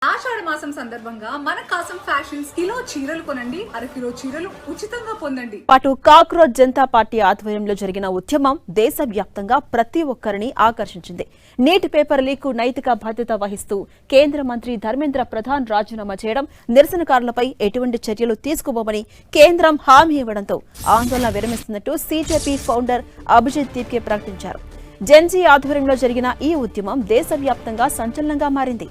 ఆషాఢ మాసం సందర్భంగా మన కాసం ఫ్యాషన్స్ కిలో చీరలు కొనండి, అరకిలో చీరలు ఉచితంగా పొందండి. పాటు కాక్రోచ్ జనతా పార్టీ ఆధ్వర్యంలో జరిగిన ఉద్యమం దేశవ్యాప్తంగా ప్రతి ఒక్కరిని ఆకర్షించింది. నీట్ పేపర్ లీక్ నైతిక బాధ్యత వహిస్తూ కేంద్ర మంత్రి ధర్మేంద్ర ప్రధాన్ రాజీనామా చేయడం, నిరసనకారులపై ఎటువంటి చర్యలు తీసుకోబోమని కేంద్రం హామీ ఇవ్వడంతో ఆందోళన విరమిస్తున్నట్టు సీజేపీ ఫౌండర్ అభిజిత్ దీప్కే ప్రకటించారు. జెన్జీ ఆధ్వర్యంలో జరిగిన ఈ ఉద్యమం దేశవ్యాప్తంగా సంచలనంగా మారింది.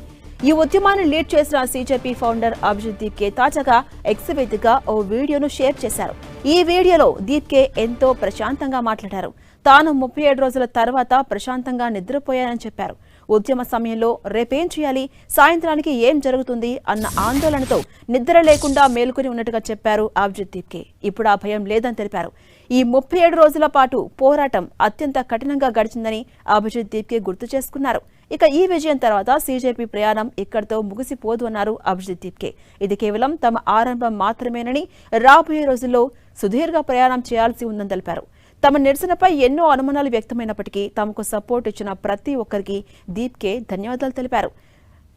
ఈ ఉద్యమాన్ని లీడ్ చేసిన సీజేపీ ఫౌండర్ అభిజిత్ దీప్కే తాజాగా ఎక్స్ వేదికగా ఓ వీడియోను షేర్ చేశారు. ఈ వీడియోలో దీప్కే ఎంతో ప్రశాంతంగా మాట్లాడారు. తాను 37 రోజుల తర్వాత ప్రశాంతంగా నిద్రపోయానని చెప్పారు. ఉద్యమ సమయంలో రేపేం చేయాలి, సాయంత్రానికి ఏం జరుగుతుంది అన్న ఆందోళనతో నిద్ర లేకుండా మేలుకుని ఉన్నట్టుగా చెప్పారు అభిజిత్ దీప్కే. ఇప్పుడు ఆ భయం లేదని తెలిపారు. ఈ 37 రోజుల పాటు పోరాటం అత్యంత కఠినంగా గడిచిందని అభిజిత్ దీప్కే గుర్తు చేసుకున్నారు. ఇక ఈ విజయం తర్వాత సీజేపీ ప్రయాణం ఇక్కడితో ముగిసిపోదు అన్నారు అభిజిత్ దీప్కే. ఇది కేవలం తమ ఆరంభం మాత్రమేనని, రాబోయే రోజుల్లో సుదీర్ఘ ప్రయాణం చేయాల్సి ఉందని తెలిపారు. తమ నిరసనపై ఎన్నో అనుమానాలు వ్యక్తమైనప్పటికీ తమకు సపోర్ట్ ఇచ్చిన ప్రతి ఒక్కరికి దీప్కే ధన్యవాదాలు తెలిపారు.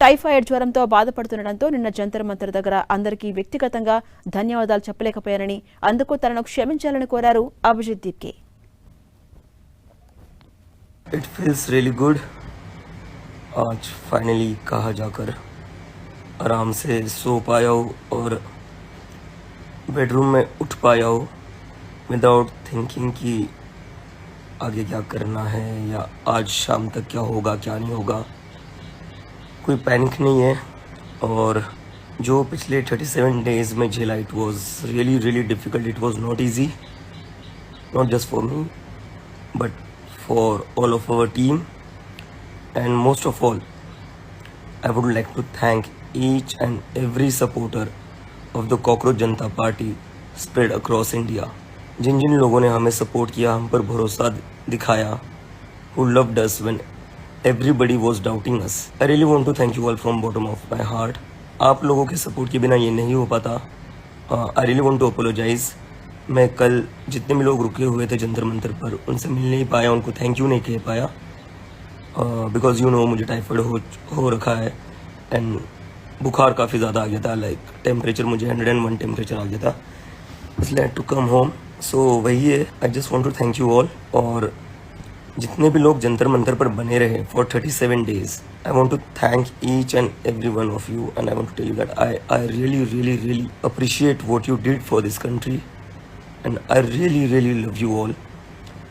టైఫాయిడ్ జ్వరంతో బాధపడుతుండటంతో నిన్న జంతర్ మంతర్ దగ్గర అందరికీ వ్యక్తిగతంగా ధన్యవాదాలు చెప్పలేకపోయారని, అందుకు తనను క్షమించాలని కోరారు Abhijit Dipke. It feels really good. आज फाइनली कहा जाकर आराम से सो पाया हो और बेडरूम में उठ पाया हो विदाउट थिंकिंग कि आगे क्या करना है या आज शाम तक क्या होगा क्या नहीं होगा. कोई पैनिक नहीं है. और जो पिछले 37 डेज में झेला, it was really difficult. It was not easy, not just for me but for all of our team, and most of all I would like to thank each and every supporter of the Cockroach Janata Party spread across India. जिन जिन लोगों ने हमें support किया, हम पर भरोसा दिखाया, who loved us when everybody was doubting us. I really want to thank you all from bottom of my heart. आप लोगों के सपोर्ट के बिना ये नहीं हो पाता. I really want to apologize. मैं कल जितने भी लोग रुके हुए थे जंतर मंतर पर, उनसे मिल नहीं पाया, उनको थैंक यू नहीं कह पाया. बिकॉज यू नो मुझे टाइफाइड हो रखा है एंड बुखार काफ़ी ज़्यादा आ गया था. लाइक टेम्परेचर मुझे 101 टेम्परेचर आ गया था, इसलिए टू कम होम. सो वही है. I just want to thank you all. और जितने भी लोग जंतर मंतर पर बने रहे for 37 days, I want to thank each and every one of you and I want to tell you that I really appreciate what you did for this country. And I really love you all.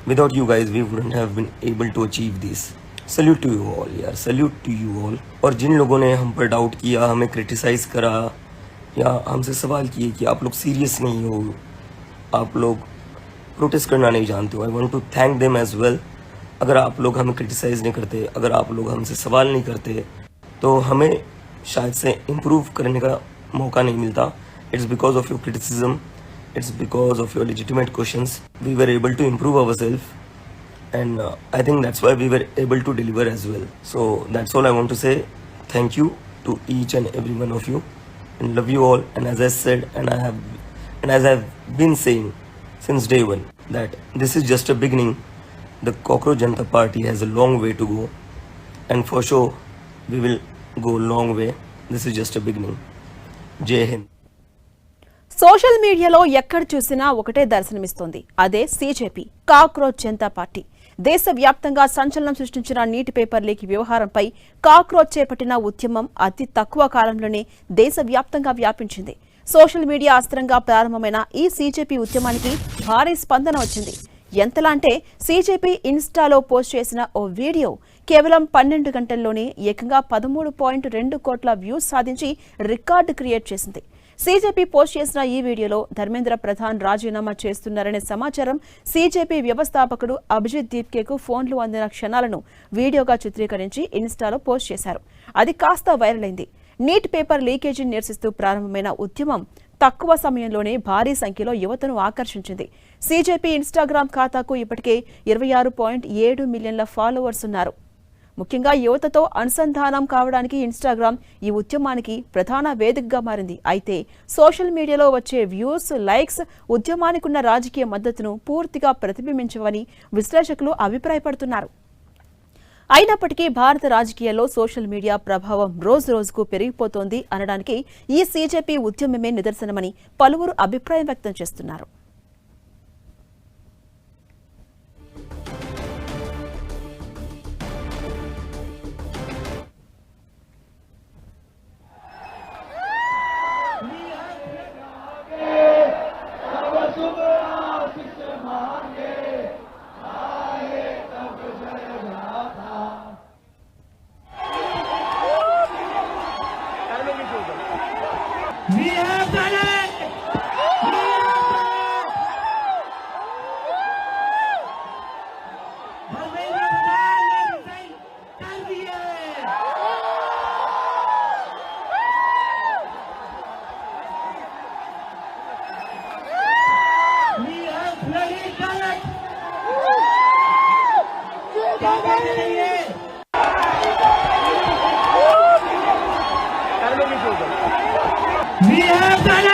Without you guys we wouldn't have been able to achieve this. Salute to you all यार, salute to you all. और जिन लोगों ने हम पर doubt किया, हमें criticise करा या हमसे सवाल किए कि आप लोग सीरियस नहीं हो, आप लोग प्रोटेस्ट करना नहीं जानते हो, I want to thank them as well. अगर आप लोग हमें क्रिटिसाइज़ नहीं करते, अगर आप लोग हमसे सवाल नहीं करते, तो हमें शायद से इम्प्रूव करने का मौका नहीं मिलता. It's because of your criticism, it's because of your legitimate questions we were able to improve ourselves, and I think that's why we were able to deliver as well. So that's all I want to say. Thank you to each and every one of you and love you all. And as I said, and as I've been saying since day one, that this is just a beginning. The Cockroach Janata Party has a long way to go, and for sure we will go a long way. This is just a beginning. Jai Hind. Social మీడియాలో ఎక్కడ చూసినా ఒకటే దర్శనమిస్తోంది. అదే CJP cockroach Janata party. దేశవ్యాప్తంగా సంచలనం సృష్టించిన నీటి paper leak వ్యవహారంపై కాక్రోచ్ చేపట్టిన ఉద్యమం అతి తక్కువ కాలంలోనే దేశవ్యాప్తంగా వ్యాపించింది. సోషల్ మీడియా అస్త్రంగా ప్రారంభమైన ఈ సీజేపీ ఉద్యమానికి భారీ స్పందన వచ్చింది. ఎంతలా అంటే సీజేపీ ఇన్స్టాలో పోస్ట్ చేసిన ఓ వీడియో కేవలం 12 గంటల్లోనే ఏకంగా 13.2 కోట్ల వ్యూస్ సాధించి రికార్డు క్రియేట్ చేసింది. సీజేపీ పోస్ట్ చేసిన ఈ వీడియోలో ధర్మేంద్ర ప్రధాన్ రాజీనామా చేస్తున్నారనే సమాచారం సీజేపీ వ్యవస్థాపకుడు అభిజిత్ దీప్కేకు ఫోన్లు అందిన క్షణాలను వీడియోగా చిత్రీకరించి ఇన్స్టాలో పోస్ట్ చేశారు. అది కాస్త వైరల్ అయింది. నీట్ పేపర్ లీకేజీని నిరసిస్తూ ప్రారంభమైన ఉద్యమం తక్కువ సమయంలోనే భారీ సంఖ్యలో యువతను ఆకర్షించింది. సీజేపీ ఇన్స్టాగ్రామ్ ఖాతాకు ఇప్పటికే 26.7 మిలియన్ల ఫాలోవర్స్ ఉన్నారు. ముఖ్యంగా యువతతో అనుసంధానం కావడానికి ఇన్స్టాగ్రామ్ ఈ ఉద్యమానికి ప్రధాన వేదికగా మారింది. అయితే సోషల్ మీడియాలో వచ్చే వ్యూస్, లైక్స్ ఉద్యమానికి ఉన్న రాజకీయ మద్దతును పూర్తిగా ప్రతిబింబించవని విశ్లేషకులు అభిప్రాయపడుతున్నారు. అయినప్పటికీ భారత రాజకీయాల్లో సోషల్ మీడియా ప్రభావం రోజు రోజుకు పెరిగిపోతోంది అనడానికి ఈ సీజేపీ ఉద్యమమే నిదర్శనమని పలువురు అభిప్రాయం వ్యక్తం చేస్తున్నారు. We have done